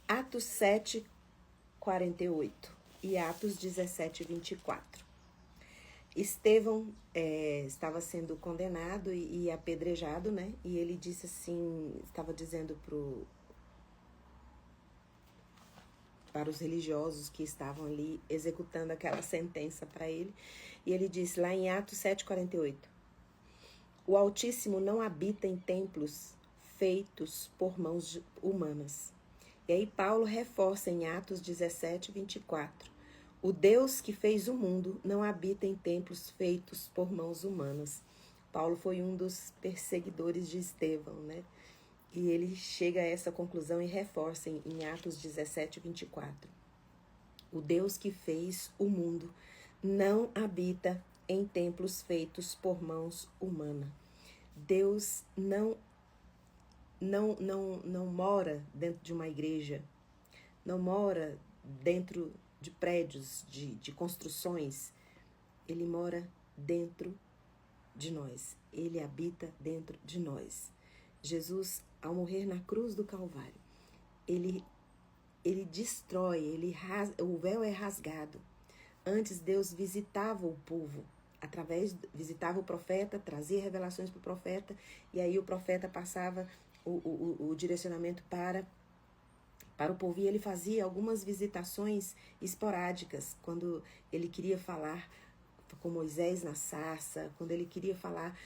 Atos 7, 48 e Atos 17, 24. Estevão estava sendo condenado e apedrejado, né? E ele disse assim, estava dizendo para os religiosos que estavam ali executando aquela sentença para ele. E ele disse lá em Atos 7,48: o Altíssimo não habita em templos feitos por mãos humanas. E aí Paulo reforça em Atos 17, 24: o Deus que fez o mundo não habita em templos feitos por mãos humanas. Paulo foi um dos perseguidores de Estevão, né? E ele chega a essa conclusão e reforça em Atos 17, 24. O Deus que fez o mundo não habita em templos feitos por mãos humanas. Deus não mora dentro de uma igreja, não mora dentro de prédios, de construções. Ele mora dentro de nós. Ele habita dentro de nós. Jesus, ao morrer na cruz do Calvário, ele destrói, o véu é rasgado. Antes Deus visitava o povo, visitava o profeta, trazia revelações para o profeta, e aí o profeta passava o direcionamento para o povo, e ele fazia algumas visitações esporádicas, quando ele queria falar com Moisés na sarça, quando ele queria falar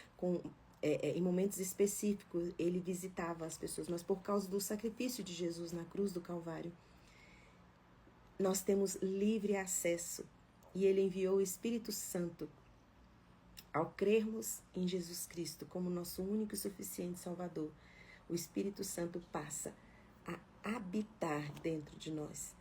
em momentos específicos, ele visitava as pessoas, mas por causa do sacrifício de Jesus na cruz do Calvário, nós temos livre acesso, e ele enviou o Espírito Santo. Ao crermos em Jesus Cristo como nosso único e suficiente Salvador, o Espírito Santo passa a habitar dentro de nós.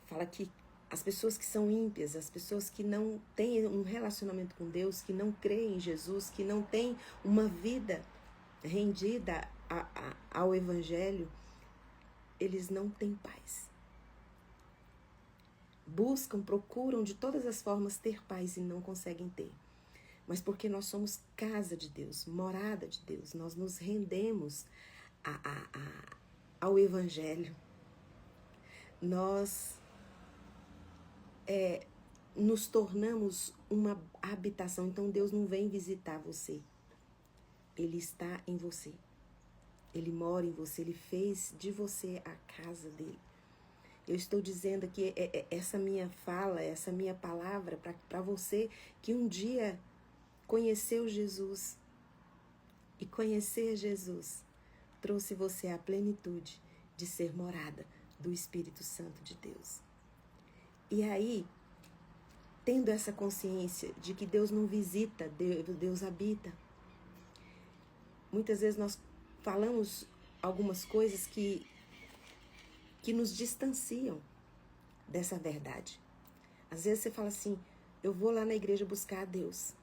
Fala que as pessoas que são ímpias, as pessoas que não têm um relacionamento com Deus, que não creem em Jesus, que não têm uma vida rendida ao Evangelho, eles não têm paz. Procuram de todas as formas ter paz e não conseguem ter. Mas porque nós somos casa de Deus, morada de Deus, nós nos rendemos ao Evangelho. Nós nos tornamos uma habitação. Então Deus não vem visitar você. Ele está em você. Ele mora em você. Ele fez de você a casa dele. Eu estou dizendo aqui essa minha fala, essa minha palavra para você que um dia conheceu Jesus. E conhecer Jesus trouxe você à plenitude de ser morada do Espírito Santo de Deus. E aí, tendo essa consciência de que Deus não visita, Deus habita. Muitas vezes nós falamos algumas coisas que nos distanciam dessa verdade. Às vezes você fala assim, eu vou lá na igreja buscar a Deus.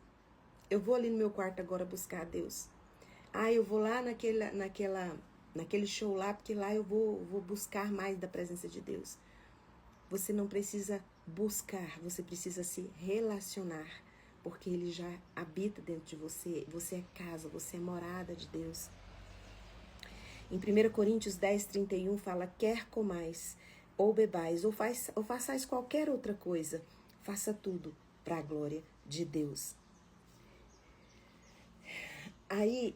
Eu vou ali no meu quarto agora buscar a Deus. Eu vou lá naquele show lá, porque lá eu vou buscar mais da presença de Deus. Você não precisa buscar, você precisa se relacionar, porque Ele já habita dentro de você. Você é casa, você é morada de Deus. Em 1 Coríntios 10, 31 fala, quer comais, ou bebais, ou façais qualquer outra coisa, faça tudo para a glória de Deus. Aí,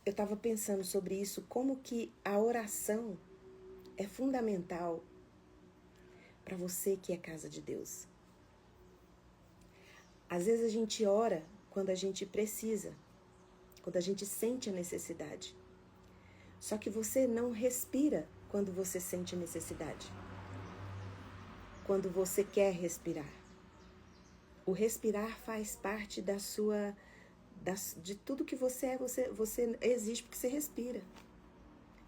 eu estava pensando sobre isso, como que a oração é fundamental para você que é casa de Deus. Às vezes a gente ora quando a gente precisa, quando a gente sente a necessidade. Só que você não respira quando você sente necessidade. Quando você quer respirar. O respirar faz parte de tudo que você é, você existe porque você respira.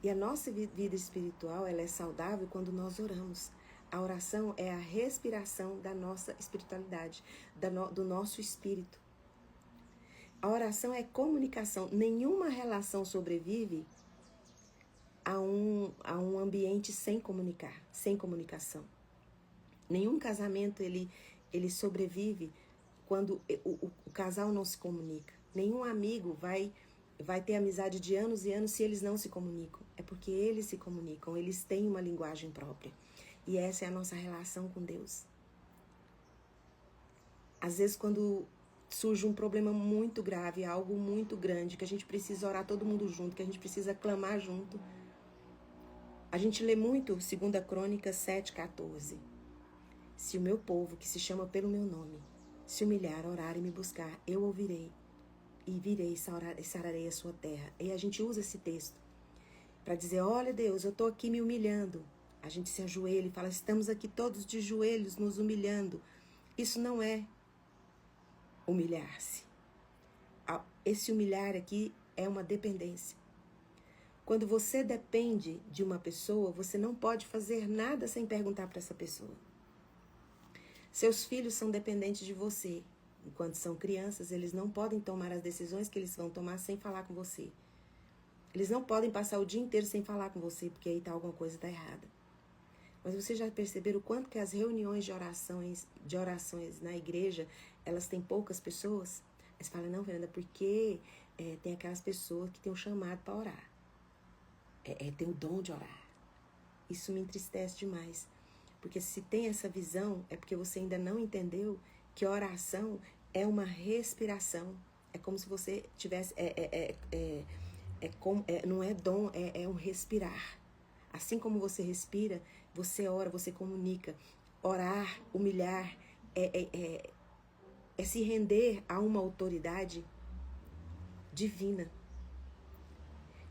E a nossa vida espiritual, ela é saudável quando nós oramos. A oração é a respiração da nossa espiritualidade, do nosso espírito. A oração é comunicação. Nenhuma relação sobrevive a um ambiente sem comunicação. Nenhum casamento ele sobrevive quando o casal não se comunica. Nenhum amigo vai vai ter amizade de anos e anos se eles não se comunicam. É porque eles se comunicam, eles têm uma linguagem própria. E essa é a nossa relação com Deus. Às vezes, quando surge um problema muito grave, algo muito grande, que a gente precisa orar todo mundo junto, que a gente precisa clamar junto, a gente lê muito 2 Crônicas 7,14. Se o meu povo, que se chama pelo meu nome, se humilhar, orar e me buscar, eu ouvirei e virei e sararei a sua terra. E a gente usa esse texto para dizer, olha Deus, eu estou aqui me humilhando. A gente se ajoelha e fala, estamos aqui todos de joelhos nos humilhando. Isso não é humilhar-se. Esse humilhar aqui é uma dependência. Quando você depende de uma pessoa, você não pode fazer nada sem perguntar para essa pessoa. Seus filhos são dependentes de você. Enquanto são crianças, eles não podem tomar as decisões que eles vão tomar sem falar com você. Eles não podem passar o dia inteiro sem falar com você, porque aí alguma coisa está errada. Mas vocês já perceberam o quanto que as reuniões de orações na igreja, elas têm poucas pessoas? Aí você fala, não, Fernanda, porque tem aquelas pessoas que têm um chamado para orar. Tem o dom de orar. Isso me entristece demais. Porque se tem essa visão, é porque você ainda não entendeu que oração é uma respiração. É como se você tivesse... não é dom, é um respirar. Assim como você respira, você ora, você comunica. Orar, humilhar, é se render a uma autoridade divina.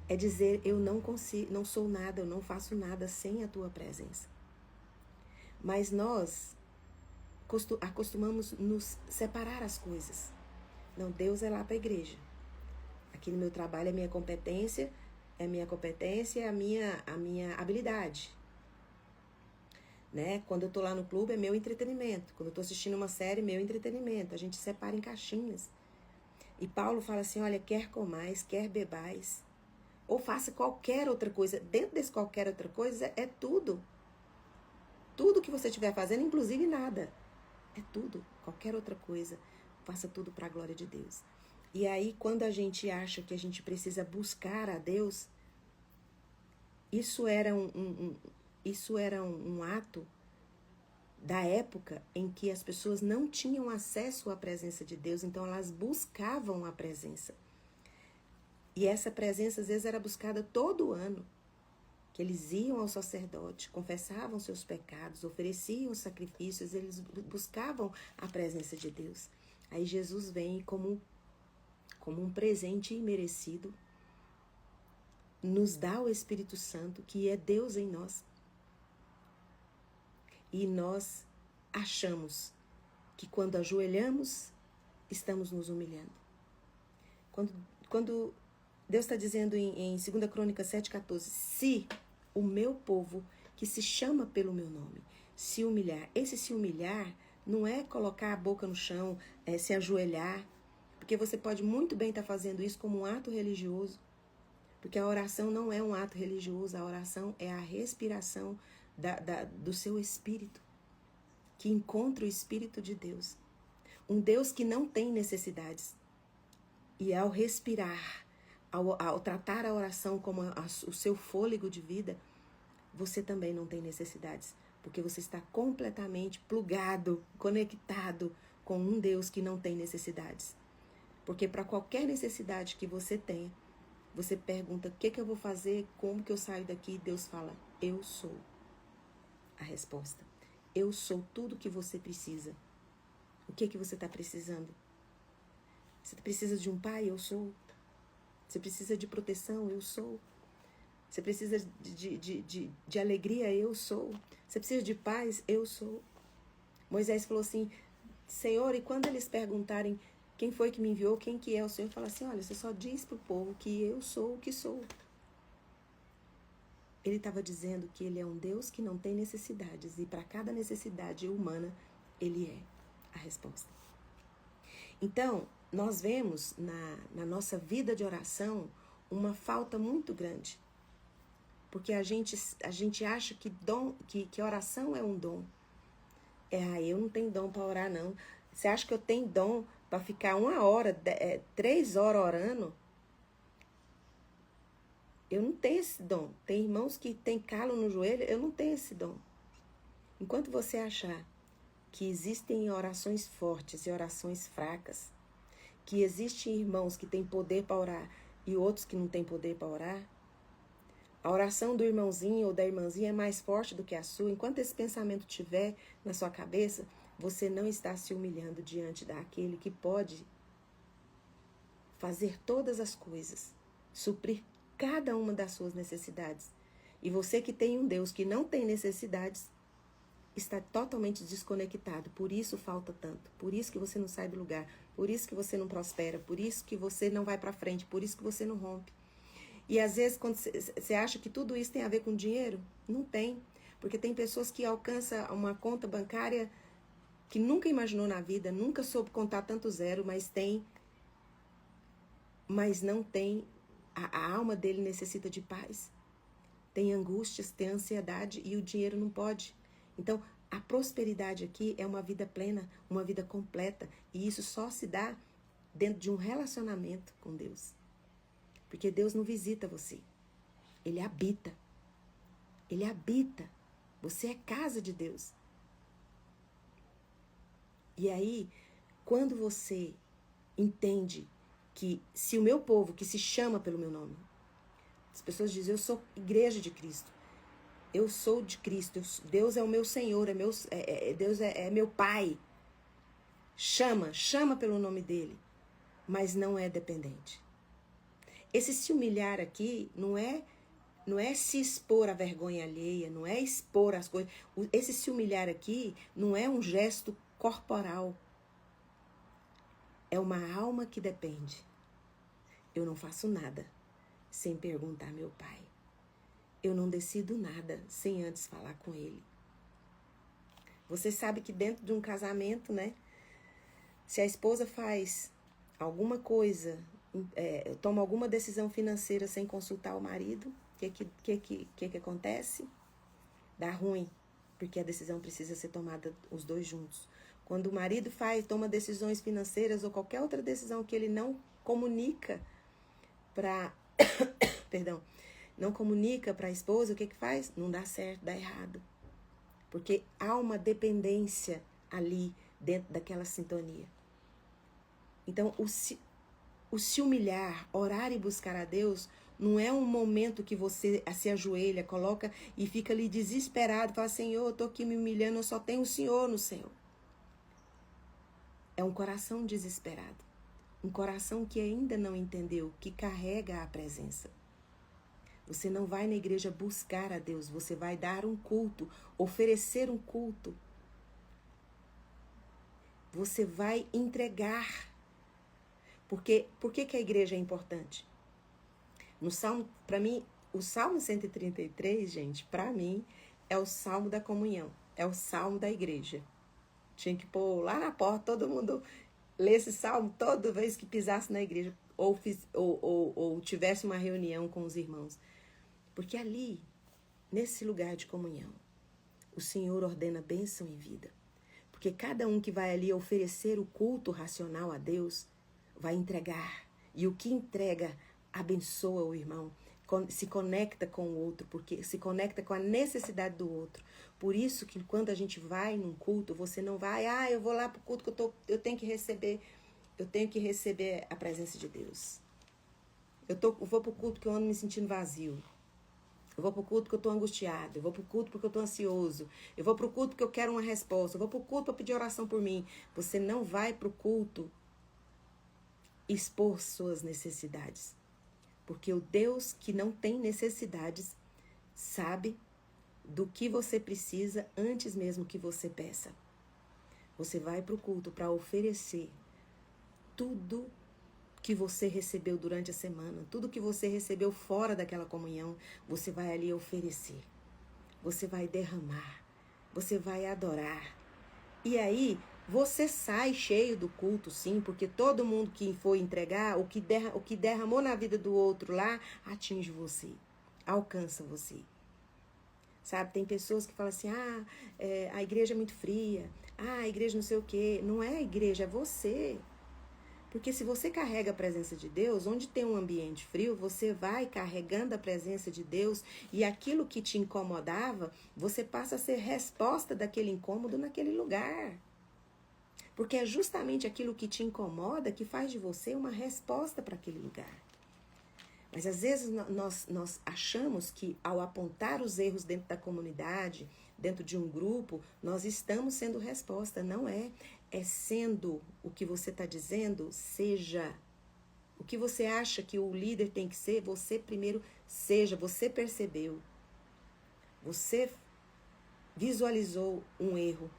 É dizer, eu não consigo, não sou nada, eu não faço nada sem a tua presença. Mas nós acostumamos nos separar as coisas. Não, Deus é lá para a igreja. Aqui no meu trabalho é minha competência, é a minha habilidade. Né? Quando eu tô lá no clube é meu entretenimento. Quando eu tô assistindo uma série, meu entretenimento. A gente separa em caixinhas. E Paulo fala assim, olha, quer comais, quer bebais, ou faça qualquer outra coisa. Dentro desse qualquer outra coisa é tudo. Tudo que você estiver fazendo, inclusive nada. É tudo. Qualquer outra coisa. Faça tudo para a glória de Deus. E aí, quando a gente acha que a gente precisa buscar a Deus, isso era um ato da época em que as pessoas não tinham acesso à presença de Deus, então elas buscavam a presença. E essa presença, às vezes, era buscada todo ano. Que eles iam ao sacerdote, confessavam seus pecados, ofereciam sacrifícios, eles buscavam a presença de Deus. Aí Jesus vem como um presente imerecido, nos dá o Espírito Santo, que é Deus em nós. E nós achamos que quando ajoelhamos, estamos nos humilhando. Quando Deus está dizendo em 2 Crônicas 7,14, se o meu povo, que se chama pelo meu nome, se humilhar. Esse se humilhar não é colocar a boca no chão, se ajoelhar, porque você pode muito bem estar fazendo isso como um ato religioso, porque a oração não é um ato religioso, a oração é a respiração do seu espírito, que encontra o Espírito de Deus. Um Deus que não tem necessidades. E ao respirar, ao tratar a oração como o seu fôlego de vida, você também não tem necessidades, porque você está completamente plugado, conectado com um Deus que não tem necessidades. Porque para qualquer necessidade que você tenha, você pergunta, o que eu vou fazer, como que eu saio daqui? Deus fala, eu sou a resposta. Eu sou tudo que você precisa. O que você está precisando? Você precisa de um pai? Eu sou. Você precisa de proteção? Eu sou. Você precisa de alegria? Eu sou. Você precisa de paz? Eu sou. Moisés falou assim, Senhor, e quando eles perguntarem quem foi que me enviou, quem que é o Senhor, fala assim, olha, você só diz para o povo que eu sou o que sou. Ele estava dizendo que ele é um Deus que não tem necessidades, e para cada necessidade humana, ele é a resposta. Então, nós vemos na nossa vida de oração uma falta muito grande. Porque a gente acha que oração é um dom. Eu não tenho dom para orar, não. Você acha que eu tenho dom para ficar 1 hora, 3 horas orando? Eu não tenho esse dom. Tem irmãos que têm calo no joelho, eu não tenho esse dom. Enquanto você achar que existem orações fortes e orações fracas, que existem irmãos que têm poder para orar e outros que não têm poder para orar, a oração do irmãozinho ou da irmãzinha é mais forte do que a sua. Enquanto esse pensamento estiver na sua cabeça, você não está se humilhando diante daquele que pode fazer todas as coisas, suprir cada uma das suas necessidades. E você que tem um Deus que não tem necessidades, está totalmente desconectado. Por isso falta tanto. Por isso que você não sai do lugar. Por isso que você não prospera. Por isso que você não vai para frente. Por isso que você não rompe. E às vezes, quando você acha que tudo isso tem a ver com dinheiro, não tem. Porque tem pessoas que alcançam uma conta bancária que nunca imaginou na vida, nunca soube contar tanto zero, mas não tem, a alma dele necessita de paz. Tem angústias, tem ansiedade e o dinheiro não pode. Então, a prosperidade aqui é uma vida plena, uma vida completa. E isso só se dá dentro de um relacionamento com Deus. Porque Deus não visita você. Ele habita. Ele habita. Você é casa de Deus. E aí, quando você entende que se o meu povo, que se chama pelo meu nome, as pessoas dizem, eu sou igreja de Cristo. Eu sou de Cristo. Deus é o meu Senhor. Deus é meu Pai. Chama pelo nome dele. Mas não é dependente. Esse se humilhar aqui não é se expor à vergonha alheia, não é expor as coisas. Esse se humilhar aqui não é um gesto corporal. É uma alma que depende. Eu não faço nada sem perguntar ao meu pai. Eu não decido nada sem antes falar com ele. Você sabe que dentro de um casamento, né? Se a esposa faz alguma coisa, toma alguma decisão financeira sem consultar o marido, o que acontece? Dá ruim, porque a decisão precisa ser tomada os dois juntos. Quando o marido toma decisões financeiras ou qualquer outra decisão que ele não comunica para não comunica para a esposa, o que faz? Não dá certo, dá errado. Porque há uma dependência ali dentro daquela sintonia. Então, o se humilhar, orar e buscar a Deus, não é um momento que você se ajoelha, coloca e fica ali desesperado, fala, Senhor, eu tô aqui me humilhando, eu só tenho o Senhor no Senhor. É um coração desesperado. Um coração que ainda não entendeu, que carrega a presença. Você não vai na igreja buscar a Deus, você vai dar um culto, oferecer um culto. Você vai entregar. Por que a igreja é importante? No Salmo, para mim, o Salmo 133, gente, para mim, é o Salmo da comunhão. É o Salmo da igreja. Tinha que pôr lá na porta, todo mundo ler esse Salmo toda vez que pisasse na igreja ou tivesse uma reunião com os irmãos. Porque ali, nesse lugar de comunhão, o Senhor ordena bênção e vida. Porque cada um que vai ali oferecer o culto racional a Deus, vai entregar. E o que entrega, abençoa o irmão. Se conecta com o outro, porque se conecta com a necessidade do outro. Por isso que quando a gente vai num culto, você não vai, eu vou lá pro culto que eu tenho que receber a presença de Deus. Eu vou pro culto porque eu ando me sentindo vazio. Eu vou pro culto porque eu tô angustiado. Eu vou pro culto porque eu tô ansioso. Eu vou pro culto porque eu quero uma resposta. Eu vou pro culto para pedir oração por mim. Você não vai pro culto expor suas necessidades. Porque o Deus que não tem necessidades sabe do que você precisa antes mesmo que você peça. Você vai pro culto para oferecer tudo que você recebeu durante a semana, tudo que você recebeu fora daquela comunhão, você vai ali oferecer. Você vai derramar, você vai adorar. E aí, você sai cheio do culto, sim, porque todo mundo que for entregar, o que derramou na vida do outro lá, atinge você, alcança você. Sabe, tem pessoas que falam assim, a igreja é muito fria, a igreja não sei o quê. Não é a igreja, é você. Porque se você carrega a presença de Deus, onde tem um ambiente frio, você vai carregando a presença de Deus e aquilo que te incomodava, você passa a ser resposta daquele incômodo naquele lugar. Porque é justamente aquilo que te incomoda que faz de você uma resposta para aquele lugar. Mas às vezes nós achamos que ao apontar os erros dentro da comunidade, dentro de um grupo, nós estamos sendo resposta. Não é. É sendo o que você está dizendo, seja. O que você acha que o líder tem que ser, você primeiro seja. Você percebeu. Você visualizou um erro.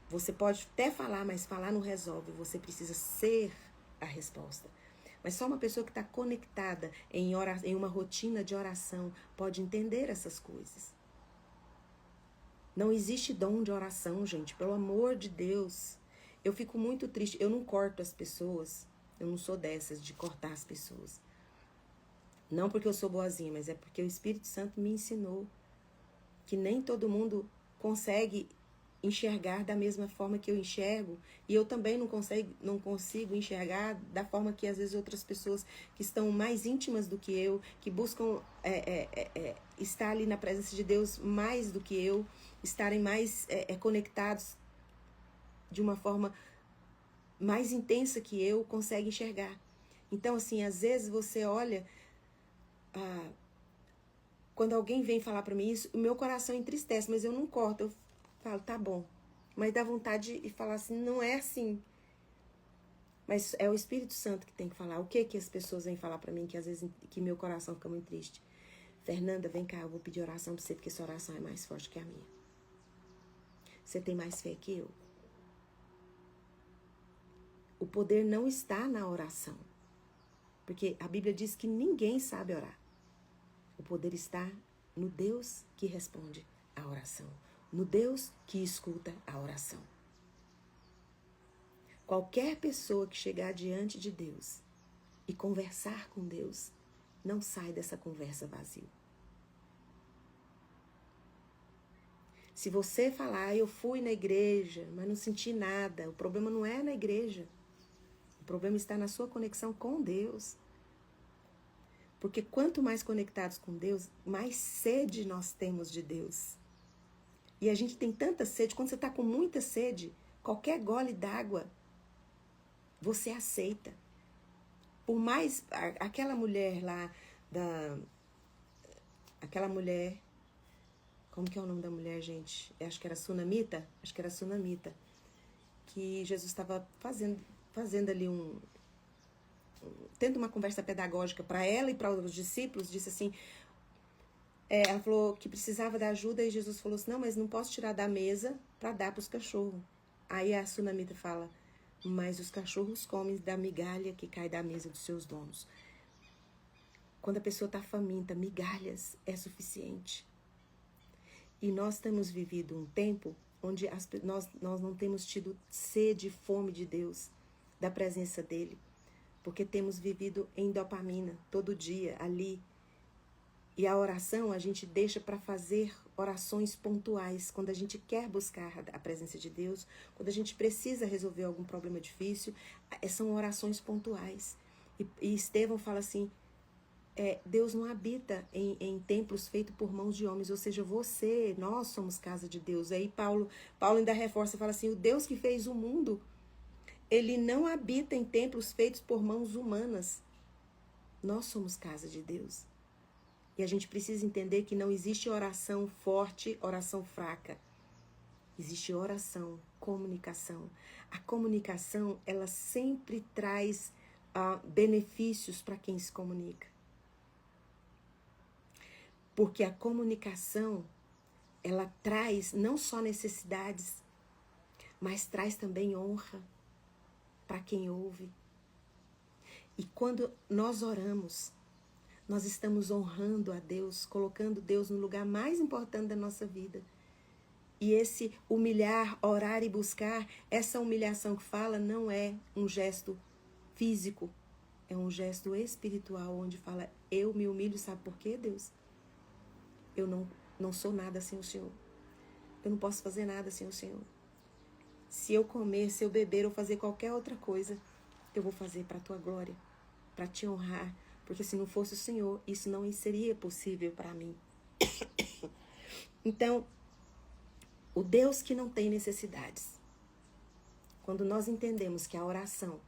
Você pode até falar, mas falar não resolve. Você precisa ser a resposta. Mas só uma pessoa que está conectada em uma rotina de oração pode entender essas coisas. Não existe dom de oração, gente. Pelo amor de Deus. Eu fico muito triste. Eu não corto as pessoas. Eu não sou dessas de cortar as pessoas. Não porque eu sou boazinha, mas é porque o Espírito Santo me ensinou que nem todo mundo consegue enxergar da mesma forma que eu enxergo, e eu também não consigo enxergar da forma que às vezes outras pessoas que estão mais íntimas do que eu, que buscam estar ali na presença de Deus mais do que eu, estarem mais conectados de uma forma mais intensa que eu, conseguem enxergar. Então, assim, às vezes você olha, quando alguém vem falar pra mim isso, o meu coração entristece, mas eu não corto, eu falo, tá bom. Mas dá vontade de falar assim, não é assim. Mas é o Espírito Santo que tem que falar. O que as pessoas vêm falar pra mim, que às vezes que meu coração fica muito triste? Fernanda, vem cá, eu vou pedir oração pra você, porque sua oração é mais forte que a minha. Você tem mais fé que eu. O poder não está na oração. Porque a Bíblia diz que ninguém sabe orar. O poder está no Deus que responde a oração. No Deus que escuta a oração. Qualquer pessoa que chegar diante de Deus e conversar com Deus, não sai dessa conversa vazio. Se você falar, eu fui na igreja, mas não senti nada, o problema não é na igreja. O problema está na sua conexão com Deus. Porque quanto mais conectados com Deus, mais sede nós temos de Deus. E a gente tem tanta sede, quando você está com muita sede, qualquer gole d'água, você aceita. Por mais, aquela mulher lá, aquela mulher, como que é o nome da mulher, gente? Acho que era Sunamita, que Jesus estava fazendo ali tendo uma conversa pedagógica para ela e para os discípulos, disse assim, ela falou que precisava da ajuda e Jesus falou assim, não, mas não posso tirar da mesa para dar para os cachorros. Aí a Sunamita fala, mas os cachorros comem da migalha que cai da mesa dos seus donos. Quando a pessoa está faminta, migalhas é suficiente. E nós temos vivido um tempo onde nós não temos tido sede e fome de Deus, da presença dele, porque temos vivido em dopamina todo dia ali. E a oração a gente deixa para fazer orações pontuais, quando a gente quer buscar a presença de Deus, quando a gente precisa resolver algum problema difícil, são orações pontuais. E Estevão fala assim, Deus não habita em templos feitos por mãos de homens, ou seja, nós somos casa de Deus. Aí Paulo ainda reforça, fala assim, o Deus que fez o mundo, ele não habita em templos feitos por mãos humanas. Nós somos casa de Deus. E a gente precisa entender que não existe oração forte, oração fraca. Existe oração, comunicação. A comunicação, ela sempre traz benefícios para quem se comunica. Porque a comunicação, ela traz não só necessidades, mas traz também honra para quem ouve. E quando nós oramos, nós estamos honrando a Deus, colocando Deus no lugar mais importante da nossa vida. E esse humilhar, orar e buscar, essa humilhação que fala não é um gesto físico, é um gesto espiritual, onde fala, eu me humilho, sabe por quê, Deus? Eu não sou nada sem o Senhor. Eu não posso fazer nada sem o Senhor. Se eu comer, se eu beber ou fazer qualquer outra coisa, eu vou fazer para a tua glória, para te honrar, porque se não fosse o Senhor, isso não seria possível para mim. Então, o Deus que não tem necessidades, quando nós entendemos que a oração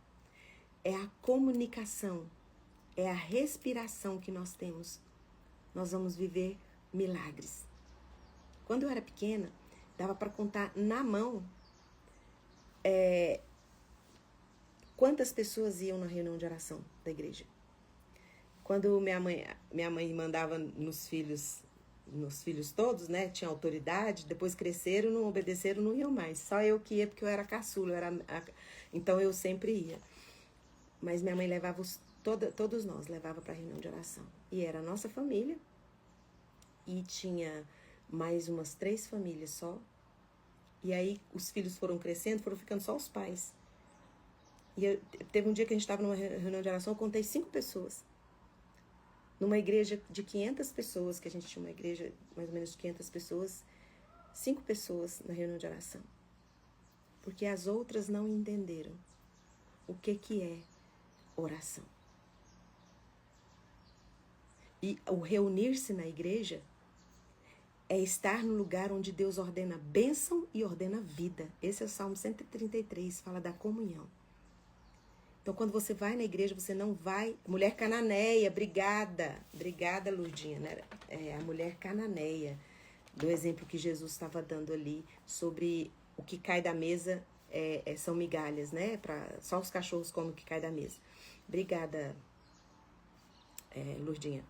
é a comunicação, é a respiração que nós temos, nós vamos viver milagres. Quando eu era pequena, dava para contar na mão quantas pessoas iam na reunião de oração da igreja. Quando minha mãe mandava nos filhos todos, né? Tinha autoridade, depois cresceram, não obedeceram, não iam mais. Só eu que ia, porque eu era caçula, então eu sempre ia. Mas minha mãe levava todos nós, levava para a reunião de oração. E era a nossa família, e tinha mais umas 3 famílias só. E aí os filhos foram crescendo, foram ficando só os pais. E teve um dia que a gente estava numa reunião de oração, eu contei 5 pessoas. Numa igreja de 500 pessoas, que a gente tinha uma igreja mais ou menos de 500 pessoas, 5 pessoas na reunião de oração. Porque as outras não entenderam o que é oração. E o reunir-se na igreja é estar no lugar onde Deus ordena bênção e ordena vida. Esse é o Salmo 133, fala da comunhão. Então, quando você vai na igreja, você não vai... Mulher cananeia, obrigada. Obrigada, Lourdinha, né? A mulher cananeia, do exemplo que Jesus estava dando ali, sobre o que cai da mesa são migalhas, né? Só os cachorros comem o que cai da mesa. Obrigada, Lourdinha.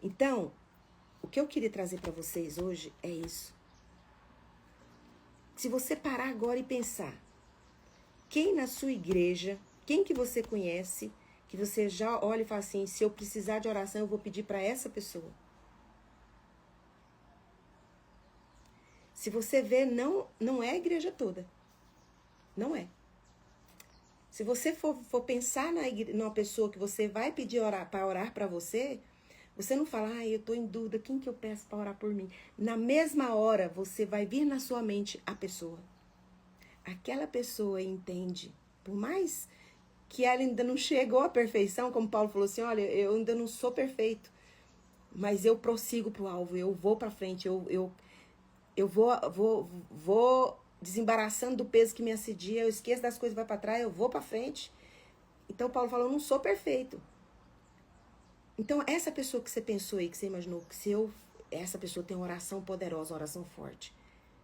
Então, o que eu queria trazer para vocês hoje é isso. Se você parar agora e pensar, quem na sua igreja... Quem que você conhece, que você já olha e fala assim, se eu precisar de oração, eu vou pedir para essa pessoa. Se você vê, não é a igreja toda. Não é. Se você for pensar numa pessoa que você vai pedir para orar para você, você não fala, eu estou em dúvida, quem que eu peço para orar por mim? Na mesma hora, você vai vir na sua mente a pessoa. Aquela pessoa entende, por mais... que ela ainda não chegou à perfeição, como Paulo falou assim, olha, eu ainda não sou perfeito, mas eu prossigo pro alvo, eu vou pra frente, eu vou desembaraçando do peso que me assedia, eu esqueço das coisas que vai pra trás, eu vou pra frente. Então Paulo falou, eu não sou perfeito. Então essa pessoa que você pensou aí, que você imaginou, essa pessoa tem uma oração poderosa, uma oração forte.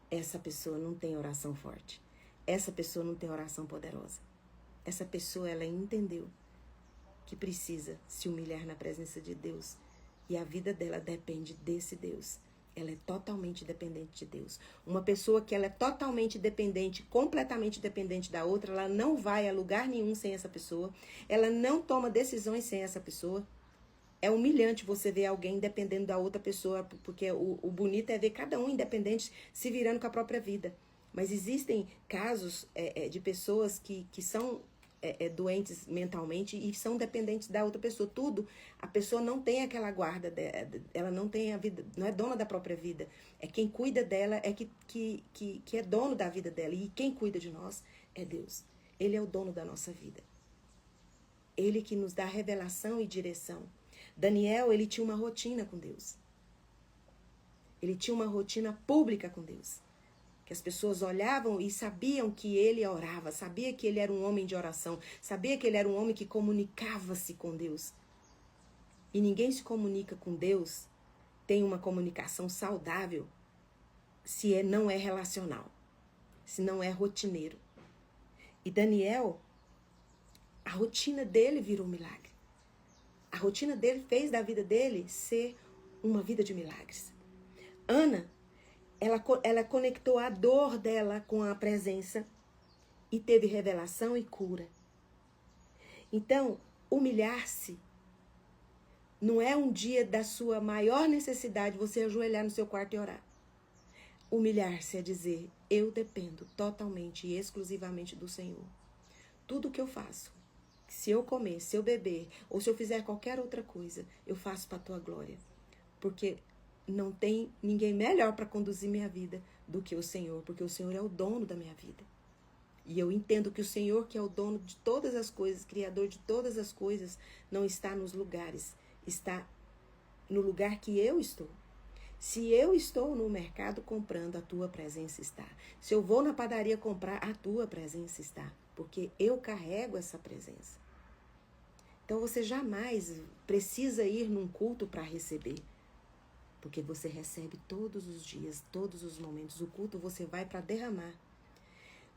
Essa pessoa não tem oração forte. Essa pessoa não tem oração poderosa. Essa pessoa, ela entendeu que precisa se humilhar na presença de Deus. E a vida dela depende desse Deus. Ela é totalmente dependente de Deus. Uma pessoa que ela é totalmente dependente, completamente dependente da outra, ela não vai a lugar nenhum sem essa pessoa. Ela não toma decisões sem essa pessoa. É humilhante você ver alguém dependendo da outra pessoa, porque o bonito é ver cada um independente se virando com a própria vida. Mas existem casos de pessoas que são doentes mentalmente e são dependentes da outra pessoa. Tudo, a pessoa não tem aquela guarda, ela não tem a vida, não é dona da própria vida. É quem cuida dela, que é dono da vida dela. E quem cuida de nós é Deus. Ele é o dono da nossa vida. Ele que nos dá revelação e direção. Daniel, ele tinha uma rotina com Deus. Ele tinha uma rotina pública com Deus. Que as pessoas olhavam e sabiam que ele orava, sabia que ele era um homem de oração, sabia que ele era um homem que comunicava-se com Deus. E ninguém se comunica com Deus, tem uma comunicação saudável, se não é relacional, se não é rotineiro. E Daniel, a rotina dele virou um milagre. A rotina dele fez da vida dele ser uma vida de milagres. Ana, ela conectou a dor dela com a presença e teve revelação e cura. Então, humilhar-se não é um dia da sua maior necessidade você ajoelhar no seu quarto e orar. Humilhar-se é dizer, eu dependo totalmente e exclusivamente do Senhor. Tudo que eu faço, se eu comer, se eu beber, ou se eu fizer qualquer outra coisa, eu faço para a tua glória. Porque não tem ninguém melhor para conduzir minha vida do que o Senhor, porque o Senhor é o dono da minha vida. E eu entendo que o Senhor, que é o dono de todas as coisas, criador de todas as coisas, não está nos lugares, está no lugar que eu estou. Se eu estou no mercado comprando, a tua presença está. Se eu vou na padaria comprar, a tua presença está. Porque eu carrego essa presença. Então você jamais precisa ir num culto para receber. Porque você recebe todos os dias, todos os momentos. O culto você vai para derramar.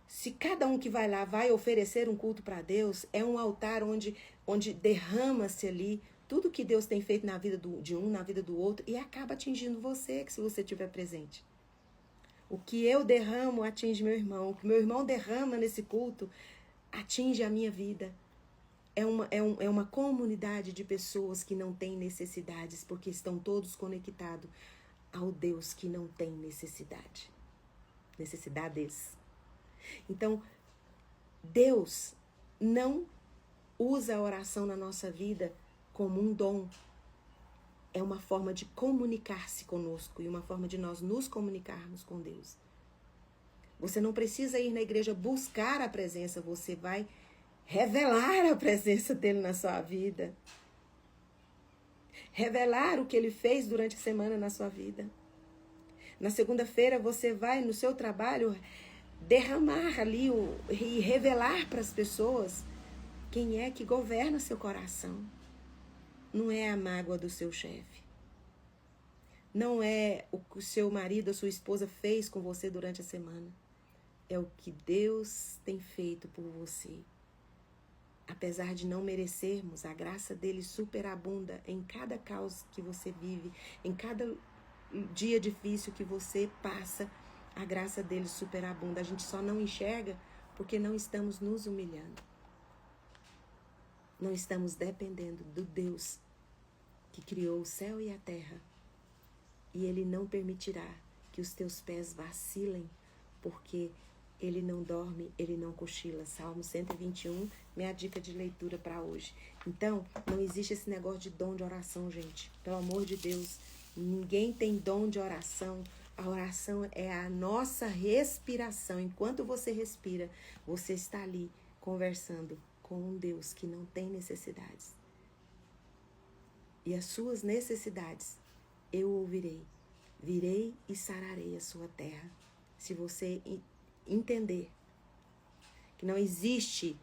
Se cada um que vai lá vai oferecer um culto para Deus, é um altar onde derrama-se ali tudo que Deus tem feito na vida de um, na vida do outro, e acaba atingindo você, que se você estiver presente. O que eu derramo atinge meu irmão. O que meu irmão derrama nesse culto atinge a minha vida. É uma comunidade de pessoas que não têm necessidades, porque estão todos conectados ao Deus que não tem necessidade. Necessidades. Então, Deus não usa a oração na nossa vida como um dom. É uma forma de comunicar-se conosco e uma forma de nós nos comunicarmos com Deus. Você não precisa ir na igreja buscar a presença, você vai revelar a presença dele na sua vida. Revelar o que ele fez durante a semana na sua vida. Na segunda-feira você vai no seu trabalho derramar ali e revelar para as pessoas quem é que governa seu coração. Não é a mágoa do seu chefe. Não é o que o seu marido ou sua esposa fez com você durante a semana. É o que Deus tem feito por você. Apesar de não merecermos, a graça dele superabunda em cada causa que você vive, em cada dia difícil que você passa, a graça dele superabunda. A gente só não enxerga porque não estamos nos humilhando. Não estamos dependendo do Deus que criou o céu e a terra. E ele não permitirá que os teus pés vacilem, porque ele não dorme, ele não cochila. Salmo 121, minha dica de leitura para hoje. Então, não existe esse negócio de dom de oração, gente. Pelo amor de Deus, ninguém tem dom de oração. A oração é a nossa respiração. Enquanto você respira, você está ali conversando com um Deus que não tem necessidades. E as suas necessidades eu ouvirei. Virei e sararei a sua terra. Se você entender que não existe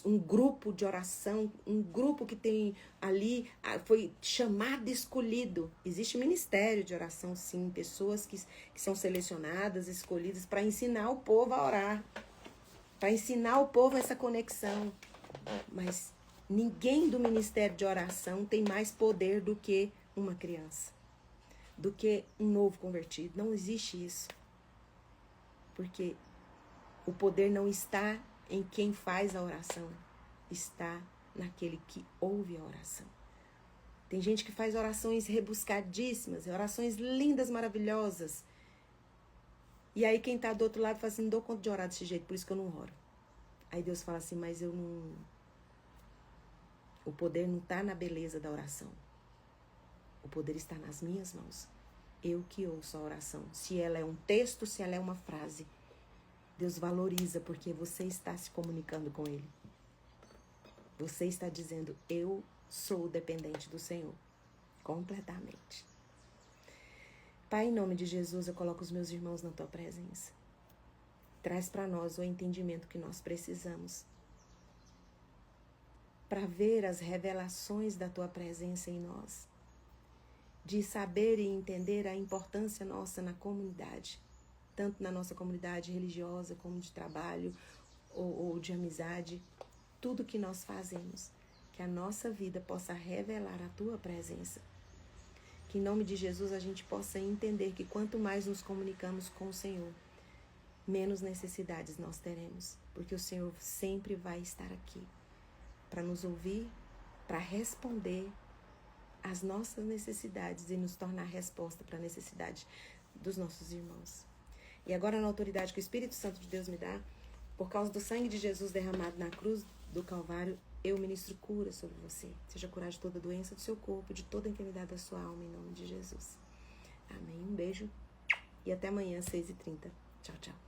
um grupo de oração, um grupo que tem ali, foi chamado e escolhido. Existe ministério de oração, sim, pessoas que são selecionadas, escolhidas para ensinar o povo a orar, para ensinar o povo essa conexão. Mas ninguém do ministério de oração tem mais poder do que uma criança, do que um novo convertido. Não existe isso. Porque o poder não está em quem faz a oração, está naquele que ouve a oração. Tem gente que faz orações rebuscadíssimas, orações lindas, maravilhosas. E aí quem está do outro lado fala assim, não dou conta de orar desse jeito, por isso que eu não oro. Aí Deus fala assim, mas eu não... O poder não está na beleza da oração. O poder está nas minhas mãos. Eu que ouço a oração. Se ela é um texto, se ela é uma frase. Deus valoriza porque você está se comunicando com Ele. Você está dizendo, eu sou dependente do Senhor. Completamente. Pai, em nome de Jesus, eu coloco os meus irmãos na Tua presença. Traz para nós o entendimento que nós precisamos. Para ver as revelações da Tua presença em nós. De saber e entender a importância nossa na comunidade. Tanto na nossa comunidade religiosa, como de trabalho ou de amizade. Tudo que nós fazemos. Que a nossa vida possa revelar a Tua presença. Que em nome de Jesus a gente possa entender que quanto mais nos comunicamos com o Senhor, menos necessidades nós teremos. Porque o Senhor sempre vai estar aqui. Para nos ouvir, para responder às nossas necessidades e nos tornar resposta para a necessidade dos nossos irmãos. E agora, na autoridade que o Espírito Santo de Deus me dá, por causa do sangue de Jesus derramado na cruz do Calvário, eu ministro cura sobre você. Seja curado de toda doença do seu corpo, de toda enfermidade da sua alma, em nome de Jesus. Amém. Um beijo e até amanhã, 6h30. Tchau, tchau.